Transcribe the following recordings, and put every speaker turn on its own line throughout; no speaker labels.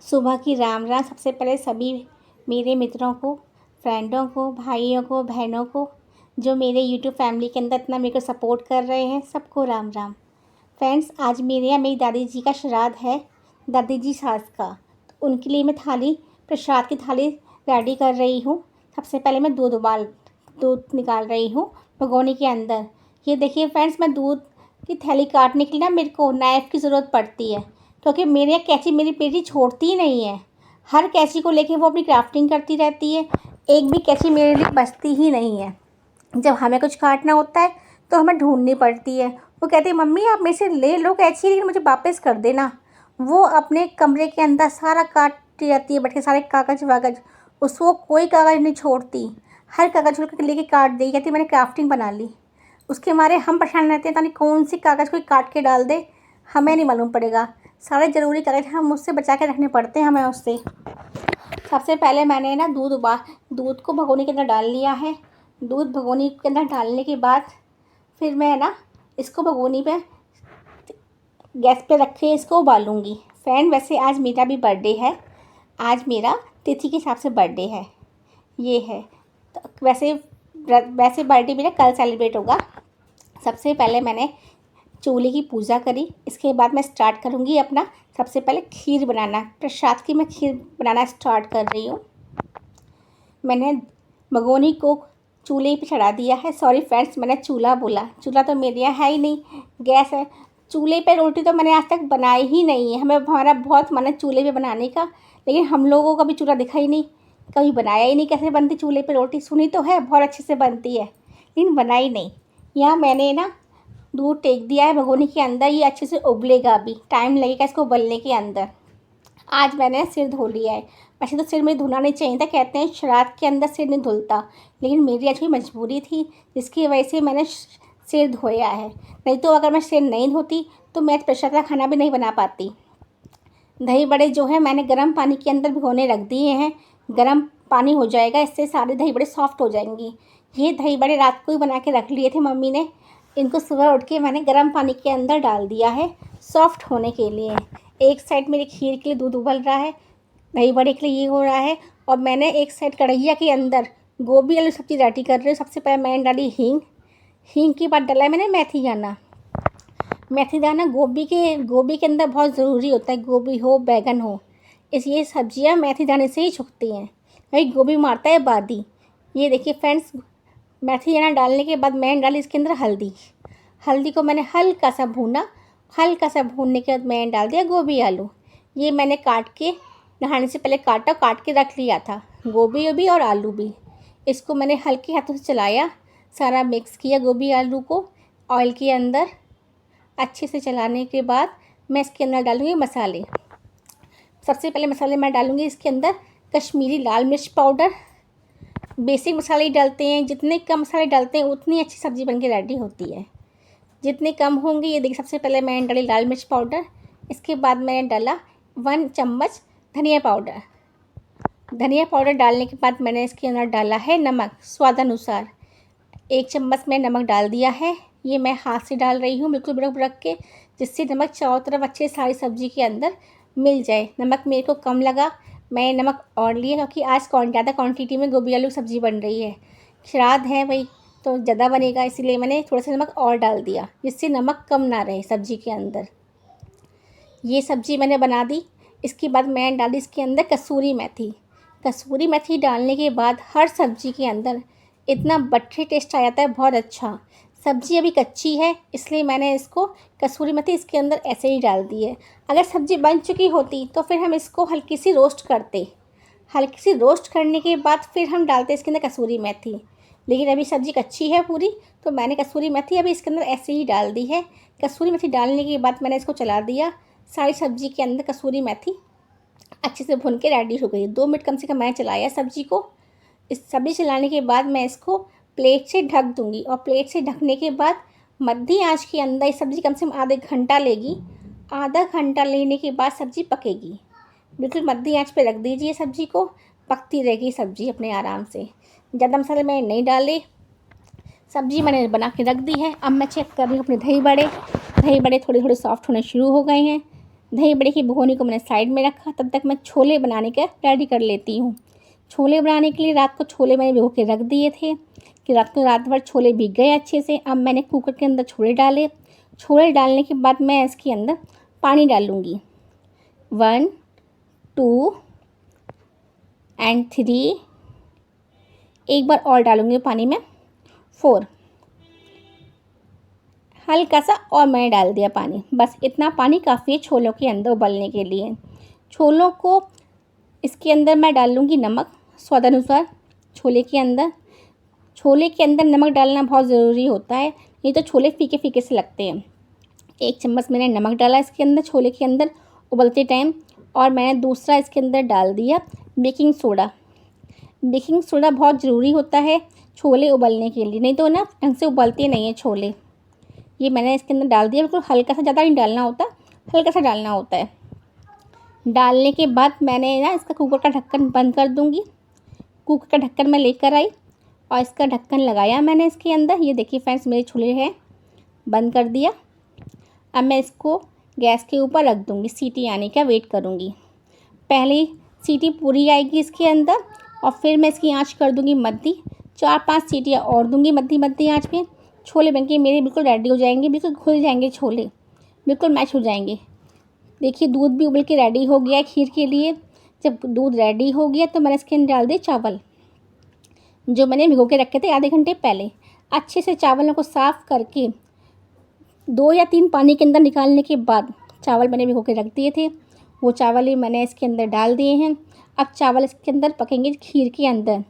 सुबह की राम राम। सबसे पहले सभी मेरे मित्रों को, फ्रेंडों को, भाइयों को, बहनों को, जो मेरे यूट्यूब फैमिली के अंदर इतना मेरे को सपोर्ट कर रहे हैं, सबको राम राम। फ्रेंड्स, आज मेरे यहाँ मेरी दादी जी का श्राद्ध है, दादी जी सास का। तो उनके लिए मैं प्रसाद की थाली रेडी कर रही हूँ। सबसे पहले मैं दूध निकाल रही हूँ भगोनी के अंदर। ये देखिए फ्रेंड्स, मैं दूध की थैली काटने के लिए मेरे को नाइफ़ की ज़रूरत पड़ती है, क्योंकि मेरे यहाँ कैंची मेरी बेटी छोड़ती ही नहीं है। हर कैंची को लेके वो अपनी क्राफ्टिंग करती रहती है। एक भी कैंची मेरे लिए बचती ही नहीं है। जब हमें कुछ काटना होता है तो हमें ढूंढनी पड़ती है। वो कहती है, मम्मी आप मेरे से ले लो कैंची, लेकिन मुझे वापस कर देना। वो अपने कमरे के अंदर सारा काटती रहती है बैठ के, सारे कागज़ वागज। उसको कोई कागज़ नहीं छोड़ती, हर कागज़ छोड़ लेके काट देगी। कहती मैंने क्राफ्टिंग बना ली। उसके मारे हम परेशान रहते हैं, ताकि कौन सी कागज़ कोई काट के डाल दे, हमें नहीं मालूम पड़ेगा। सारे ज़रूरी कागज़ हम मुझसे बचा के रखने पड़ते हैं हमें उससे। सबसे पहले मैंने ना दूध को भगोनी के अंदर डाल लिया है। दूध भगोनी के अंदर डालने के बाद फिर मैं ना इसको भगोनी पे गैस पे रख के इसको उबालूँगी। फ्रेंड, वैसे आज मेरा भी बर्थडे है। आज मेरा तिथि के हिसाब से बर्थडे है, ये है। तो वैसे बर्थडे मेरा कल सेलिब्रेट होगा। सबसे पहले मैंने चूल्हे की पूजा करी। इसके बाद मैं स्टार्ट करूँगी अपना सबसे पहले खीर बनाना। प्रसाद की मैं खीर बनाना स्टार्ट कर रही हूँ। मैंने भगोनी को चूल्हे पे चढ़ा दिया है। सॉरी फ्रेंड्स, मैंने चूल्हा बोला, चूल्हा तो मेरे यहाँ है ही नहीं, गैस है। चूल्हे पे रोटी तो मैंने आज तक बनाई ही नहीं है। हमारा बहुत मन है चूल्हे पे बनाने का, लेकिन हम लोगों का भी चूल्हा दिखा ही नहीं, कभी बनाया ही नहीं। कैसे बनती चूल्हे पे रोटी, सुनी तो है बहुत अच्छे से बनती है, लेकिन बनाई नहीं। यहाँ मैंने ना दूध टेक दिया है भगोनी के अंदर। ये अच्छे से उबलेगा, अभी टाइम लगेगा इसको उबलने के अंदर। आज मैंने सिर धो लिया है। वैसे तो सिर में धुलना नहीं चाहिए था, कहते हैं श्राद्ध के अंदर सिर नहीं धुलता, लेकिन मेरी आज कोई मजबूरी थी जिसकी वजह से मैंने सिर धोया है। नहीं तो अगर मैं सिर नहीं धोती तो मैं प्रसाद का खाना भी नहीं बना पाती। दही बड़े जो है मैंने गर्म पानी के अंदर भिगोने रख दिए हैं। गर्म पानी हो जाएगा, इससे सारे दही बड़े सॉफ्ट हो जाएंगी। ये दही बड़े रात को ही बना के रख लिए थे मम्मी ने। इनको सुबह उठ के मैंने गर्म पानी के अंदर डाल दिया है सॉफ्ट होने के लिए। एक साइड मेरी खीर के लिए दूध उबल रहा है, दही बड़े के लिए ये हो रहा है। और मैंने एक साइड कढ़ैया के अंदर गोभी आलू सब्ज़ी रेडी कर रही हूँ। सबसे पहले मैंने डाली हींग के बाद डाला है मैंने मेथी दाना। गोभी के अंदर बहुत ज़रूरी होता है, गोभी हो बैगन हो, ये सब्जियाँ मेथी दाने से ही छुकती हैं, भाई गोभी मारता है बादी। ये देखिए फ्रेंड्स, मेथी दाना डालने के बाद मैंने डाली इसके अंदर हल्दी को मैंने हल्का सा भूनने के बाद मैंने डाल दिया गोभी आलू। ये मैंने काट के नहाने से पहले काट के रख लिया था, गोभी भी और आलू भी। इसको मैंने हल्के हाथों से चलाया, सारा मिक्स किया गोभी आलू को ऑयल के अंदर। अच्छे से चलाने के बाद मैं इसके अंदर डालूँगी मसाले। सबसे पहले मसाले मैं डालूँगी इसके अंदर कश्मीरी लाल मिर्च पाउडर। बेसिक मसाले ही डालते हैं, जितने कम मसाले डालते हैं उतनी अच्छी सब्ज़ी बनके रेडी होती है। जितने कम होंगे, ये देखिए सबसे पहले मैंने डाली लाल मिर्च पाउडर। इसके बाद मैंने डाला 1 चम्मच धनिया पाउडर डालने के बाद मैंने इसके अंदर डाला है नमक स्वादानुसार। 1 चम्मच में नमक डाल दिया है। ये मैं हाथ से डाल रही हूँ, बिल्कुल बरक बरक के, जिससे नमक चारों तरफ अच्छे सारी सब्ज़ी के अंदर मिल जाए। नमक मेरे को कम लगा, मैं नमक और लिया, क्योंकि आज ज़्यादा क्वांटिटी में गोभी आलू सब्ज़ी बन रही है। श्राद्ध है भाई, तो ज़्यादा बनेगा, इसीलिए मैंने थोड़ा सा नमक और डाल दिया, जिससे नमक कम ना रहे सब्ज़ी के अंदर। ये सब्ज़ी मैंने बना दी। इसके बाद मैंने डाली इसके अंदर कसूरी मेथी डालने के बाद हर सब्ज़ी के अंदर इतना बटरी टेस्ट आ जाता है, बहुत अच्छा। सब्ज़ी अभी कच्ची है, इसलिए मैंने इसको कसूरी मेथी इसके अंदर ऐसे ही डाल दी है। अगर सब्ज़ी बन चुकी होती तो फिर हम इसको हल्की सी रोस्ट करने के बाद फिर हम डालते इसके अंदर कसूरी मेथी। लेकिन अभी सब्ज़ी कच्ची है पूरी, तो मैंने कसूरी मेथी अभी इसके अंदर ऐसे ही डाल दी है। कसूरी मेथी डालने के बाद मैंने इसको चला दिया। सारी सब्ज़ी के अंदर कसूरी मेथी अच्छे से भून के रेडी हो गई। 2 मिनट कम से कम मैंने चलाया सब्ज़ी को। इस सब्ज़ी चलाने के बाद मैं इसको प्लेट से ढक दूँगी, और प्लेट से ढकने के बाद मध्य आंच के अंदर ये सब्ज़ी कम से कम आधा घंटा लेगी। आधा घंटा लेने के बाद सब्ज़ी पकेगी। बिल्कुल मध्य आंच पे रख दीजिए सब्ज़ी को, पकती रहेगी सब्ज़ी अपने आराम से। ज़्यादा मसाले मैंने नहीं डाले, सब्ज़ी मैंने बना के रख दी है। अब मैं चेक कर रही हूँ अपने दही बड़े थोड़े थोड़े सॉफ्ट होने शुरू हो गए हैं। दही बड़े की भगोनी को मैंने साइड में रखा। तब तक मैं छोले बनाने का रेडी कर लेती हूँ। छोले बनाने के लिए रात को छोले मैंने भिगो के रख दिए थे कि रात भर छोले भीग गए अच्छे से। अब मैंने कुकर के अंदर छोले डाले। छोले डालने के बाद मैं इसके अंदर पानी डालूँगी। 1 2 एंड 3, एक बार और डालूँगी पानी में 4, हल्का सा और मैंने डाल दिया पानी। बस इतना पानी काफ़ी है छोलों के अंदर उबलने के लिए। छोलों को इसके अंदर मैं डाल लूँगी नमक स्वादानुसार। छोले के अंदर नमक डालना बहुत ज़रूरी होता है, नहीं तो छोले फीके फीके से लगते हैं। 1 चम्मच मैंने नमक डाला इसके अंदर छोले के अंदर उबलते टाइम। और मैंने दूसरा इसके अंदर डाल दिया बेकिंग सोडा। बेकिंग सोडा बहुत ज़रूरी होता है छोले उबलने के लिए, नहीं तो ना ढंग से उबलते नहीं हैं छोले। ये मैंने इसके अंदर डाल दिया, बिल्कुल हल्का सा, ज़्यादा नहीं डालना होता, हल्का सा डालना होता है। डालने के बाद मैंने ना इसका कुकर का ढक्कन बंद कर दूँगी। कुकर का ढक्कन मैं लेकर आई और इसका ढक्कन लगाया मैंने इसके अंदर। ये देखिए फ्रेंड्स मेरे छोले हैं, बंद कर दिया। अब मैं इसको गैस के ऊपर रख दूँगी, सीटी आने का वेट करूँगी। पहले सीटी पूरी आएगी इसके अंदर और फिर मैं इसकी आंच कर दूँगी मध्य। 4-5 सीटियाँ और दूँगी मध्य आंच पे। छोले बनके मेरे बिल्कुल रेडी हो जाएंगे, बिल्कुल घुल जाएंगे छोले, बिल्कुल मैच हो जाएंगे। देखिए दूध भी उबल के रेडी हो गया है खीर के लिए। जब दूध रेडी हो गया तो मैंने इसके अंदर डाल दिए चावल जो मैंने भिगो के रखे थे आधे घंटे पहले। अच्छे से चावलों को साफ़ करके 2 या 3 पानी के अंदर निकालने के बाद चावल मैंने भिगो के रख दिए थे, वो चावल ही मैंने इसके अंदर डाल दिए हैं। अब चावल इसके अंदर पकेंगे खीर के अंदर।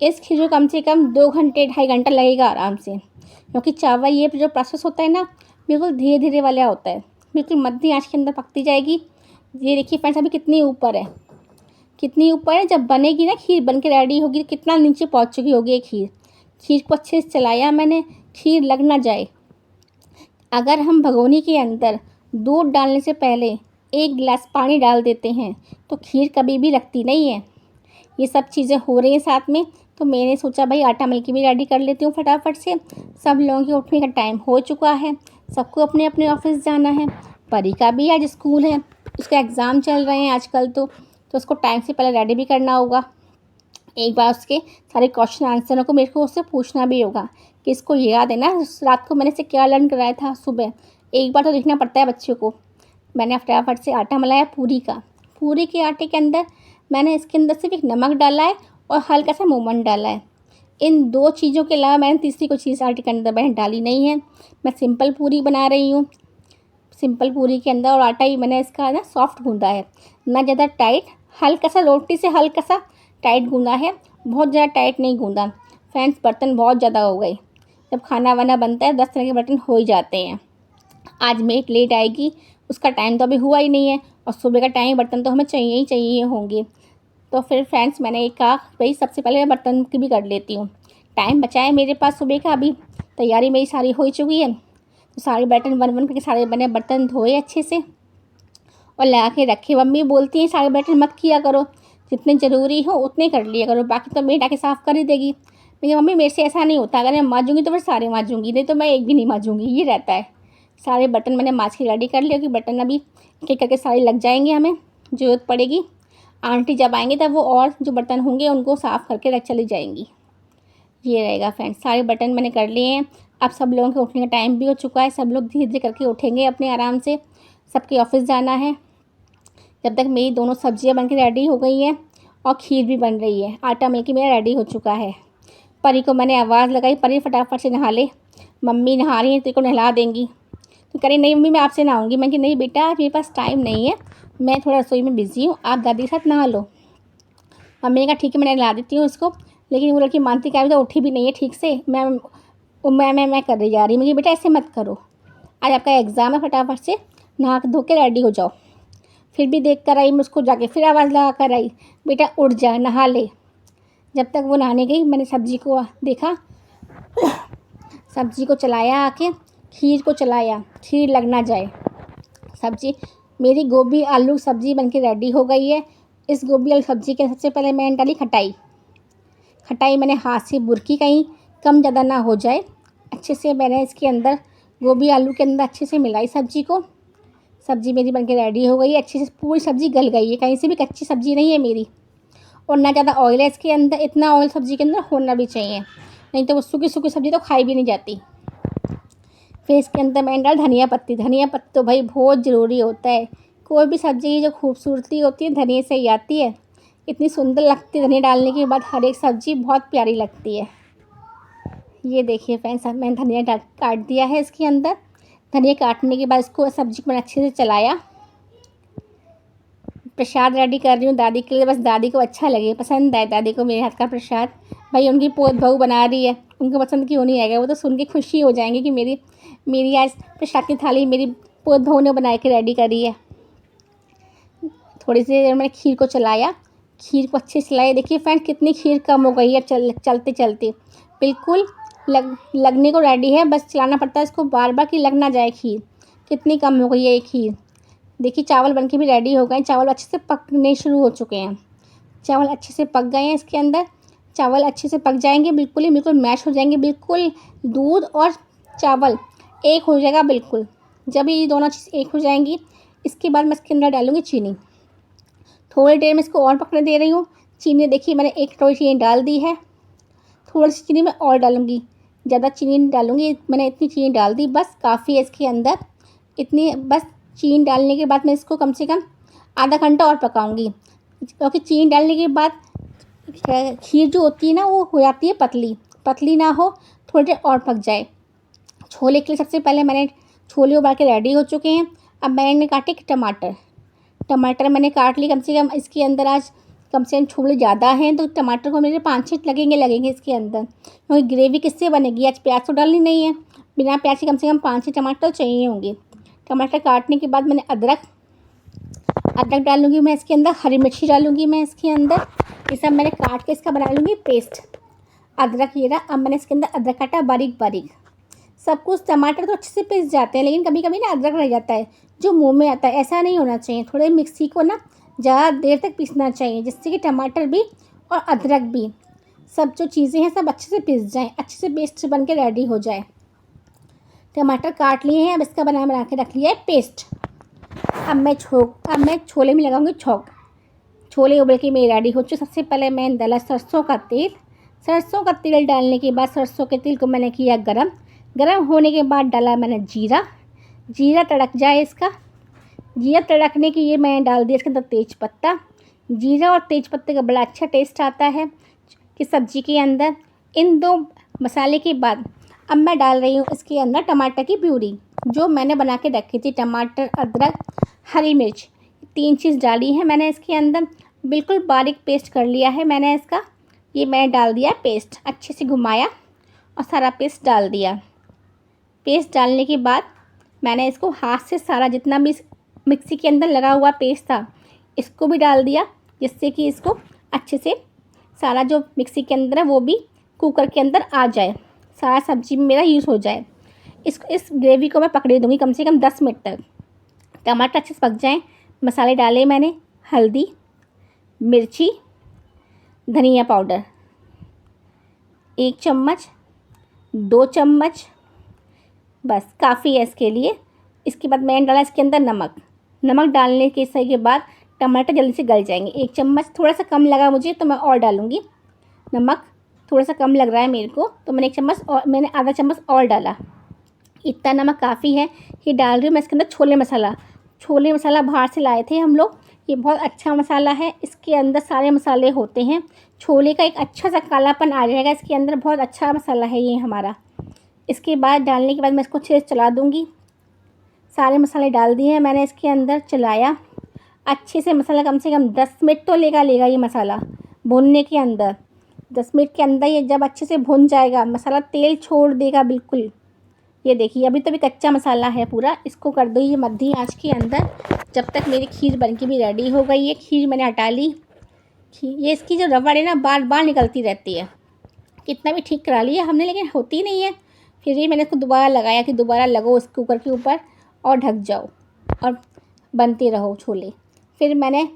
इस खीर को कम से कम 2 घंटे 2.5 घंटा लगेगा आराम से, क्योंकि चावल ये जो प्रोसेस होता है ना बिल्कुल धीरे धीरे वाला होता है, बिल्कुल मध्य आंच के अंदर पकती जाएगी। ये देखिए फ्रेंड्स अभी कितनी ऊपर है, कितनी ऊपर है। जब बनेगी ना खीर बन के रेडी होगी तो कितना नीचे पहुंच चुकी होगी ये खीर। खीर को अच्छे से चलाया मैंने, खीर लग ना जाए। अगर हम भगोनी के अंदर दूध डालने से पहले 1 गिलास पानी डाल देते हैं तो खीर कभी भी लगती नहीं है। ये सब चीज़ें हो रही हैं साथ में, तो मैंने सोचा भाई आटा मल के भी रेडी कर लेती हूँ फटाफट से। सब लोगों के उठने का टाइम हो चुका है, सबको अपने अपने ऑफिस जाना है। परी का भी आज स्कूल है, उसका एग्ज़ाम चल रहे हैं आजकल तो उसको टाइम से पहले रेडी भी करना होगा। एक बार उसके सारे क्वेश्चन आंसरों को मेरे को उससे पूछना भी होगा कि इसको याद है ना रात को मैंने इसे क्या लर्न कराया था सुबह। एक बार तो देखना पड़ता है बच्चों को। मैंने फटाफट से आटा मलाया पूरी का। पूरी के आटे के अंदर मैंने इसके अंदर सिर्फ एक नमक डाला है और हल्का सा मोमन डाला है। इन 2 चीज़ों के अलावा मैंने तीसरी कोई चीज़ आटे के अंदर मैंने डाली नहीं है। मैं सिंपल पूरी बना रही हूँ। सिंपल पूरी के अंदर और आटा ही मैंने इसका ना सॉफ्ट गूँधा है, ना ज़्यादा टाइट, हल्का सा रोटी से हल्का सा टाइट गूँधा है, बहुत ज़्यादा टाइट नहीं गूँधा। फ्रेंड्स बर्तन बहुत ज़्यादा हो गए, जब खाना वाना बनता है 10 तरह के बर्तन हो ही जाते हैं। आज मेड लेट आएगी, उसका टाइम तो अभी हुआ ही नहीं है और सुबह का टाइम बर्तन तो हमें चाहिए ही चाहिए होंगे। तो फिर फ्रेंड्स मैंने एक कहा भाई सबसे पहले मैं बर्तन की भी कर लेती हूँ, टाइम बचा है मेरे पास सुबह का। अभी तैयारी मेरी सारी हो चुकी है, तो सारे बर्तन बन करके सारे बने बर्तन धोए अच्छे से और लगा के रखे। मम्मी बोलती हैं सारे बर्तन मत किया करो, जितने ज़रूरी हो उतने कर लिया करो, बाकी तो मेड आके साफ़ कर ही देगी। लेकिन मम्मी मेरे से ऐसा नहीं होता, अगर मैं मांजूंगी तो फिर सारे मांजूंगी, नहीं तो मैं एक भी नहीं मांजूंगी, ये रहता है। सारे बर्तन मैंने मांज के रेडी कर लिया कि बर्तन अभी एक एक करके सारे लग जाएंगे, हमें ज़रूरत पड़ेगी। आंटी जब आएंगे तब वो और जो बर्तन होंगे उनको साफ़ करके रख चली जाएंगी। ये रहेगा फ्रेंड्स, सारे बटन मैंने कर लिए हैं। अब सब लोगों के उठने का टाइम भी हो चुका है, सब लोग धीरे धीरे करके उठेंगे अपने आराम से, सबके ऑफिस जाना है। जब तक मेरी दोनों सब्जियां बनके रेडी हो गई हैं और खीर भी बन रही है, आटा मिल के मेरा रेडी हो चुका है। परी को मैंने आवाज़ लगाई, परी फटाफट से नहा ले, मम्मी नहा रही हैं तेरे को नहला देंगी। तो कह रही नहीं मम्मी मैं आपसे नहाऊंगी। मैं कि नहीं बेटा मेरे पास टाइम नहीं है, मैं थोड़ा रसोई में बिज़ी हूँ, आप दादी के साथ नहा लो। मम्मी ने कहा ठीक है मैं नहला देती हूँ उसको, लेकिन वो लड़की मानती क्या तो उठी भी नहीं है ठीक से। मैं कर रही जा रही, मुझे बेटा ऐसे मत करो, आज आपका एग्ज़ाम है, फटाफट से नहा धो के रेडी हो जाओ। फिर भी देख कर आई मैं उसको, जाके फिर आवाज़ लगा कर आई बेटा उठ जा नहा ले। जब तक वो नहाने गई मैंने सब्ज़ी को देखा, सब्ज़ी को चलाया, आके खीर को चलाया, खीर लग ना जाए। सब्ज़ी मेरी गोभी आलू सब्ज़ी बनके रेडी हो गई है। इस गोभी आलू सब्ज़ी के सबसे पहले मैंने डाली खटाई। खटाई मैंने हाथ से बुरकी, कहीं कम ज़्यादा ना हो जाए। अच्छे से मैंने इसके अंदर गोभी आलू के अंदर अच्छे से मिलाई सब्ज़ी को। सब्ज़ी मेरी बनके रेडी हो गई है, अच्छे से पूरी सब्ज़ी गल गई है, कहीं से भी कच्ची सब्ज़ी नहीं है मेरी। और ना ज़्यादा ऑयल है इसके अंदर, इतना ऑयल सब्ज़ी के अंदर होना भी चाहिए, नहीं तो वो सूखी सूखी सब्ज़ी तो खाई भी नहीं जाती। फिर इसके अंदर मैंने डाला धनिया पत्ती। धनिया पत्ती तो भाई बहुत ज़रूरी होता है, कोई भी सब्ज़ी की जो खूबसूरती होती है धनिया से ही आती है। इतनी सुंदर लगती है धनिया डालने के बाद, हर एक सब्ज़ी बहुत प्यारी लगती है। ये देखिए फ्रेंड्स, मैंने धनिया काट दिया है इसके अंदर। धनिया काटने के बाद इसको सब्ज़ी को मैंने अच्छे से चलाया। प्रसाद रेडी कर रही हूँ दादी के लिए, बस दादी को अच्छा लगे, पसंद आए दादी को मेरे हाथ का प्रसाद। भाई उनकी पोत बहू बना रही है, उनको पसंद क्यों नहीं आएगा, वो तो सुन के खुशी हो जाएंगे कि मेरी आज प्रसाद की थाली मेरी पोत बहू ने बना के रेडी करी है। थोड़ी सी देर मैंने खीर को चलाया, खीर को अच्छे से चलाया। देखिए फ्रेंड कितनी खीर कम हो गई है चलते चलते, बिल्कुल लगने को रेडी है, बस चलाना पड़ता है इसको बार बार कि लग ना जाए खीर। कितनी कम हो गई है ये खीर। देखिए चावल बनके भी रेडी हो गए, चावल अच्छे से पकने शुरू हो चुके हैं। चावल अच्छे से पक गए हैं इसके अंदर। चावल अच्छे से पक जाएंगे, बिल्कुल मैश हो जाएंगे, बिल्कुल दूध और चावल एक हो जाएगा बिल्कुल। जब ये दोनों चीज़ एक हो जाएंगी, इसके बाद मैं इसके अंदर डालूँगी चीनी। थोड़ी देर में इसको और पकने दे रही हूँ। चीनी देखिए मैंने 1 कटोरी चीनी डाल दी है, थोड़ी सी चीनी मैं और डालूँगी, ज़्यादा चीनी नहीं डालूँगी, मैंने इतनी चीनी डाल दी, बस काफ़ी है इसके अंदर। इतनी बस चीनी डालने के बाद मैं इसको कम से कम आधा घंटा और पकाऊंगी, क्योंकि चीनी डालने के बाद खीर जो होती है ना वो हो जाती है पतली ना हो, थोड़ी देर और पक जाए। छोले के लिए सबसे पहले मैंने छोले उबाल के रेडी हो चुके हैं। अब मैंने काटे टमाटर मैंने काट ली, कम से कम इसके अंदर आज कम से कम छोले ज़्यादा हैं तो टमाटर को मेरे 5-6 लगेंगे इसके अंदर, क्योंकि ग्रेवी किससे बनेगी, आज प्याज तो डालनी नहीं है, बिना प्याज के कम से कम 5-6 टमाटर चाहिए होंगे। टमाटर काटने के बाद मैंने अदरक डालूँगी मैं इसके अंदर, हरी मिर्ची डालूँगी मैं इसके अंदर, ये सब मैंने काट के इसका बना लूँगी पेस्ट। अदरक ये रहा, अब मैंने इसके अंदर अदरक काटा बारीक। सब कुछ टमाटर तो अच्छे से पिस जाते हैं, लेकिन कभी कभी ना अदरक रह जाता है जो मुंह में आता है, ऐसा नहीं होना चाहिए। थोड़े मिक्सी को ना ज़्यादा देर तक पीसना चाहिए, जिससे कि टमाटर भी और अदरक भी सब जो चीज़ें हैं सब अच्छे से पिस जाएँ, अच्छे से पेस्ट बन के रेडी हो जाए। टमाटर काट लिए हैं, अब इसका बना के रख लिया है पेस्ट। अब मैं छोले में लगाऊंगी छौंक। छोले उबल के मेरे रेडी हो चुके। सबसे पहले मैंने डाला सरसों का तेल डालने के बाद सरसों के तेल को मैंने किया गरम होने के बाद डाला मैंने जीरा तड़क जाए इसका, जीरा तड़कने की ये मैंने डाल दिया इसके अंदर तेज़पत्ता। जीरा और तेज़पत्ते का बड़ा अच्छा टेस्ट आता है कि सब्ज़ी के अंदर। इन 2 मसाले के बाद अब मैं डाल रही हूँ इसके अंदर टमाटर की प्यूरी जो मैंने बना के रखी थी। टमाटर, अदरक, हरी मिर्च 3 चीज़ डाली है मैंने इसके अंदर, बिल्कुल बारीक पेस्ट कर लिया है मैंने इसका। ये मैंने डाल दिया पेस्ट, अच्छे से घुमाया और सारा पेस्ट डाल दिया। पेस्ट डालने के बाद मैंने इसको हाथ से सारा जितना भी मिक्सी के अंदर लगा हुआ पेस्ट था इसको भी डाल दिया, जिससे कि इसको अच्छे से सारा जो मिक्सी के अंदर है वो भी कुकर के अंदर आ जाए, सारा सब्जी में मेरा यूज़ हो जाए। इस ग्रेवी को मैं पकड़े दूँगी कम से कम 10 मिनट तक। टमाटर अच्छे से पक जाएँ। मसाले डाले मैंने, हल्दी, मिर्ची, धनिया पाउडर 1 चम्मच, 2 चम्मच, बस काफ़ी है इसके लिए। इसके बाद मैंने डाला इसके अंदर नमक डालने के सही के बाद टमाटर जल्दी से गल जाएंगे। 1 चम्मच थोड़ा सा कम लगा मुझे तो मैं और डालूँगी। नमक थोड़ा सा कम लग रहा है मेरे को तो मैंने 1 चम्मच और मैंने आधा चम्मच और डाला। इतना नमक काफ़ी है। ये डाल रही हूँ मैं इसके अंदर छोले मसाला बाहर से लाए थे हम लोग, ये बहुत अच्छा मसाला है। इसके अंदर सारे मसाले होते हैं, छोले का एक अच्छा सा कालापन आ जाएगा इसके अंदर, बहुत अच्छा मसाला है ये हमारा। इसके बाद डालने के बाद मैं इसको अच्छे से चला दूँगी। सारे मसाले डाल दिए हैं मैंने इसके अंदर, चलाया अच्छे से। मसाला कम से कम 10 मिनट तो लेगा ये मसाला भुनने के अंदर। 10 मिनट के अंदर ये जब अच्छे से भुन जाएगा, मसाला तेल छोड़ देगा बिल्कुल। ये देखिए अभी तो भी कच्चा मसाला है पूरा, इसको कर दो ये मध्य आंच के अंदर जब तक मेरी खीर बनके भी रेडी हो गई है। खीर मैंने हटा ली। ये इसकी जो रबड़ है ना बार बार निकलती रहती है, कितना भी ठीक करा लिया हमने लेकिन होती नहीं है। फिर ये मैंने इसको दोबारा लगाया कि दोबारा लगो उस कुकर के ऊपर और ढक जाओ और बनते रहो छोले। फिर मैंने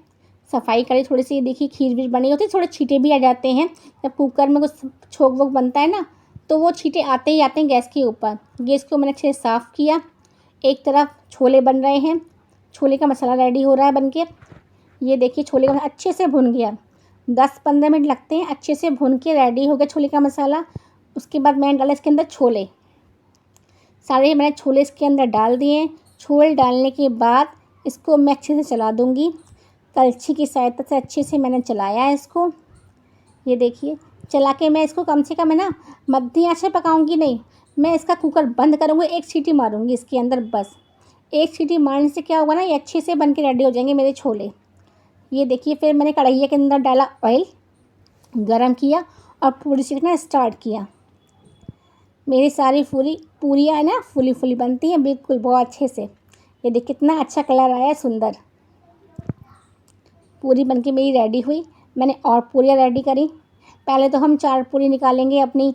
सफाई करी थोड़ी सी, देखिए खीर भी बनी होती है, थोड़े छींटे भी आ जाते हैं जब कुकर में कुछ छोंक वोक बनता है ना, तो वो छींटे आते हैं गैस के ऊपर। गैस को मैंने अच्छे से साफ़ किया। एक तरफ छोले बन रहे हैं, छोले का मसाला रेडी हो रहा है बनके। ये देखिए छोले का मसाला अच्छे से भुन गया। 10-15 मिनट लगते हैं, अच्छे से भुन के रेडी हो गया छोले का मसाला। उसके बाद मैंने डाला इसके अंदर छोले, सारे मैंने छोले इसके अंदर डाल दिए। छोले डालने के बाद इसको मैं अच्छे से चला दूँगी। कलछी की सहायता से अच्छे से मैंने चलाया है इसको। ये देखिए चला के मैं इसको कम से कम है ना मध्यम आँच पे पकाऊंगी नहीं, मैं इसका कुकर बंद करूँगी, एक सीटी मारूंगी इसके अंदर बस। एक सीटी मारने से क्या होगा ना, ये अच्छे से बन के रेडी हो जाएंगे मेरे छोले। ये देखिए फिर मैंने कढ़ाई के अंदर डाला ऑयल, गरम किया और पूरी सीखना स्टार्ट किया। मेरी सारी पूरियाँ है ना फुली फुली बनती हैं बिल्कुल बहुत अच्छे से। ये देखिए कितना अच्छा कलर आया है, सुंदर। पूरी बनके मेरी रेडी हुई। मैंने और पूरियाँ रेडी करी। पहले तो हम 4 पूरी निकालेंगे अपनी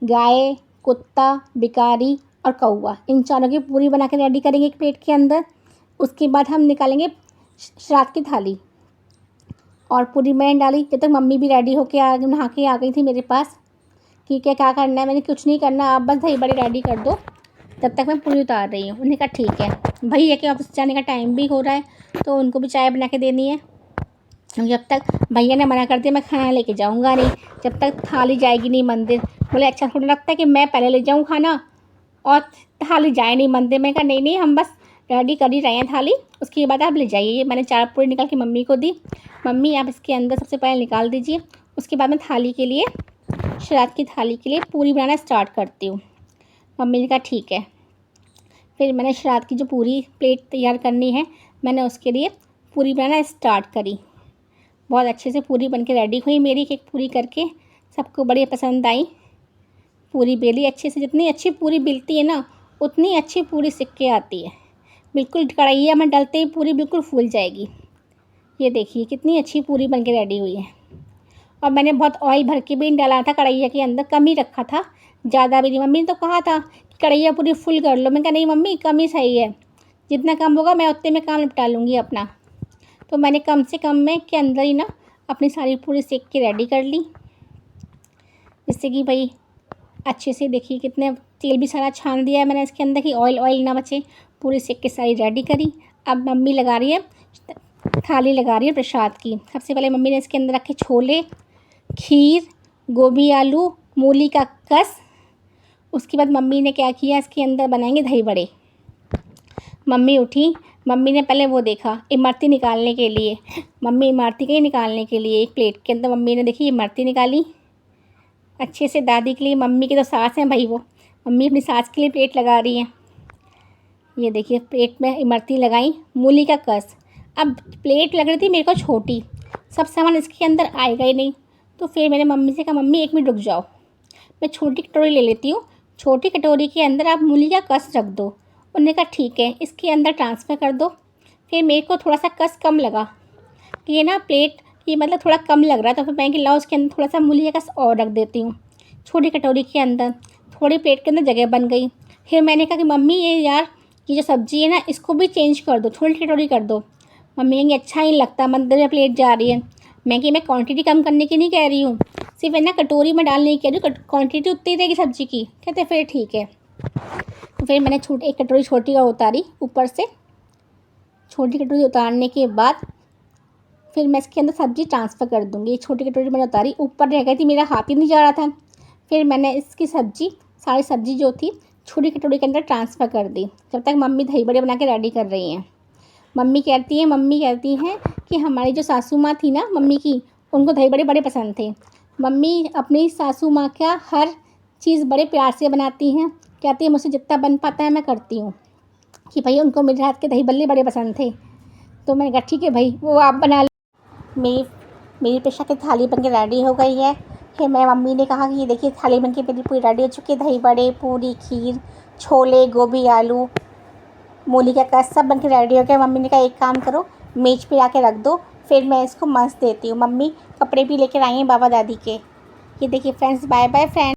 गाय, कुत्ता, बिकारी और कौवा, इन चारों की पूरी बना के रेडी करेंगे एक प्लेट के अंदर। उसके बाद हम निकालेंगे श्राद्ध की थाली। और पूरी मैंने डाली, जब तक मम्मी भी रेडी होके नहा के आ गई थी मेरे पास कि क्या करना है। मैंने कुछ नहीं करना, आप बस दही बड़े रेडी कर दो, तब तक मैं पूरी उतार रही हूँ। उन्होंने कहा ठीक है। भैया के ऑफिस जाने का टाइम भी हो रहा है तो उनको भी चाय बना के देनी है। जब तक भैया ने मना कर दिया मैं खाना लेके जाऊंगा नहीं, जब तक थाली जाएगी नहीं मंदिर। बोले अच्छा थोड़ा लगता है कि मैं पहले ले जाऊं खाना और थाली जाए नहीं मंदिर। मैं कहा नहीं हम बस रेडी कर ही रहे हैं थाली, उसके बाद आप ले जाइए। मैंने 4 पूरी निकाल के मम्मी को दी। मम्मी आप इसके अंदर सबसे पहले निकाल दीजिए। उसके बाद मैं थाली के लिए, श्राद्ध की थाली के लिए पूरी बनाना स्टार्ट करती हूँ। मम्मी ने कहा ठीक है। फिर मैंने श्राद्ध की जो पूरी प्लेट तैयार करनी है, मैंने उसके लिए पूरी बनाना स्टार्ट करी। बहुत अच्छे से पूरी बनके रेडी हुई मेरी। एक पूरी करके सबको बड़ी पसंद आई। पूरी बेली अच्छे से, जितनी अच्छी पूरी बेलती है ना उतनी अच्छी पूरी सिक के आती है। बिल्कुल कढ़ाइया में डालते ही पूरी बिल्कुल फूल जाएगी। ये देखिए कितनी अच्छी पूरी बनके रेडी हुई है। और मैंने बहुत ऑयल भर के भी डाला था कढ़ाइया के अंदर, कम ही रखा था, ज़्यादा भी नहीं। मम्मी ने तो कहा था कि कढ़ाइया पूरी फुल कर लो। मैं कहा नहीं मम्मी कम ही सही है, जितना कम होगा मैं उतने में काम निपटा लूँगी अपना। तो मैंने कम से कम में के अंदर ही ना अपनी सारी पूरी सेक के रेडी कर ली, जिससे कि भाई अच्छे से देखिए कितने तेल भी सारा छान दिया है मैंने इसके अंदर कि ऑयल ना बचे। पूरी सेक के सारी रेडी करी। अब मम्मी लगा रही है, थाली लगा रही है प्रसाद की। सबसे पहले मम्मी ने इसके अंदर रखे छोले, खीर, गोभी आलू, मूली का कस। उसके बाद मम्मी ने क्या किया, इसके अंदर बनाएंगे दही बड़े। मम्मी उठी, मम्मी ने पहले वो देखा इमरती निकालने के लिए। मम्मी इमरती के निकालने के लिए एक प्लेट के अंदर मम्मी ने देखी इमरती निकाली अच्छे से दादी के लिए। मम्मी की तो सास हैं भाई, वो मम्मी अपनी सास के लिए प्लेट लगा रही हैं। ये देखिए प्लेट में इमरती लगाई, मूली का कस। अब प्लेट लग रही थी मेरे को छोटी, सब सामान इसके अंदर आएगा ही नहीं। तो फिर मैंने मम्मी से कहा मम्मी 1 मिनट रुक जाओ, मैं छोटी कटोरी ले लेती हूँ, छोटी कटोरी के अंदर आप मूली का कस रख दो। उन्होंने कहा ठीक है, इसके अंदर ट्रांसफ़र कर दो। फिर मेरे को थोड़ा सा कस कम लगा कि ये ना प्लेट ये मतलब थोड़ा कम लग रहा है, तो फिर मैं कि लाओ उसके अंदर थोड़ा सा मूली का कस और रख देती हूँ छोटी कटोरी के अंदर। थोड़ी प्लेट के अंदर जगह बन गई। फिर मैंने कहा कि मम्मी ये जो सब्ज़ी है ना इसको भी चेंज कर दो, छोटी कटोरी कर दो। मम्मी कहेंगी अच्छा ही लगता, मंदिर में प्लेट जा रही है। मैं क्वांटिटी कम करने की नहीं कह रही हूँ, सिर्फ है ना कटोरी में डालने की कह रही हूँ, क्वांटिटी उतनी रहेगी सब्ज़ी की। कहते फिर ठीक है। तो फिर मैंने एक कटोरी छोटी और उतारी ऊपर से। छोटी कटोरी उतारने के बाद फिर मैं इसके अंदर सब्ज़ी ट्रांसफ़र कर दूँगी। छोटी कटोरी मैंने उतारी, ऊपर रह गई थी, मेरा हाथ ही नहीं जा रहा था। फिर मैंने इसकी सारी सब्ज़ी जो थी छोटी कटोरी के अंदर ट्रांसफ़र कर दी, जब तक मम्मी दही बड़े बना के रेडी कर रही हैं। मम्मी कहती हैं कि हमारी जो सासू माँ थी ना मम्मी की, उनको दही बड़े बड़े पसंद थे। मम्मी अपनी सासू माँ का हर चीज़ बड़े प्यार से बनाती हैं। कहती है मुझसे जितना बन पाता है मैं करती हूँ, कि भाई उनको मेरे हाथ के दही बल्ले बड़े पसंद थे। तो मैंने कहा ठीक है भाई वो आप बना लो। मेरी पेशा की थाली बन के रेडी हो गई है। फिर मैं मम्मी ने कहा कि ये देखिए थाली बन के मेरी पूरी रेडी हो चुकी है। दही बड़े, पूरी, खीर, छोले, गोभी आलू, मूली का कस सब बन के रेडी हो गया। मम्मी ने कहा एक काम करो मेज पे आके रख दो, फिर मैं इसको मस्त देती हूँ। मम्मी कपड़े भी लेकर आई हैं बाबा दादी के। ये देखिए फ्रेंड्स, बाय बाय फ्रेंड्स।